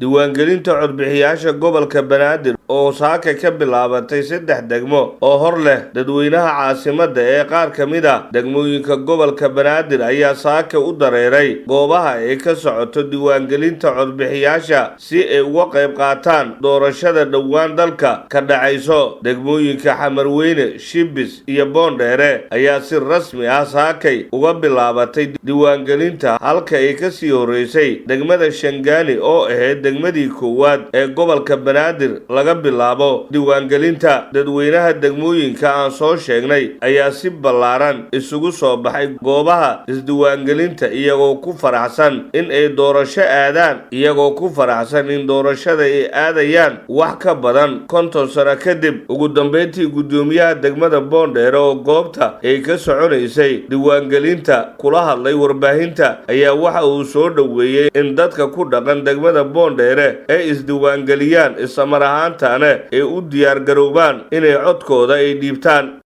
diiwaangelinta codbixiyaasha gobolka Banaadir oo saaka ka bilaabatay 3 degmo oo hor leh dadweynaha caasimadda ee qaar ka mid ah degmooyinka gobolka Banaadir ayaa saaka u dareeray goobaha ay ka socoto diiwaangelinta codbixiyaasha si ay uga qayb qaataan doorashada dhawaan dalka ka dhacayso. Degmooyinka Xamarweyne, Shibis iyo Boondheere ayaa si rasmi ah saakay uga bilaabatay diiwaangelinta halka ay ka sii horeysay degmada Shangaani oo ahayd degmadii koowaad ee gobolka Banaadir laga bilaabo diiwaangelinta. Dadweynaha degmooyinka aan soo sheegnay ayaa si ballaaran isugu soo baxay goobaha isdiiwaangelinta iyagoo ku faraxsan in ay doorasho aadaan, iyagoo ku faraxsan in doorashada ay aadayaan wax ka badan 50 sano kadib. Ugu dambeyntii gudoomiyaha degmada Boondheere oo goobta ay ka soconaysay diiwaangelinta kula hadlay warbaahinta ayaa waxa uu soo dhaweeyay in dadka ku dhaqan degmada Boondheere ay isdiiwaangeliyaan isla mar ahaantaana ay u diyaar garoobaan inay codkooda ay dhiibtaan.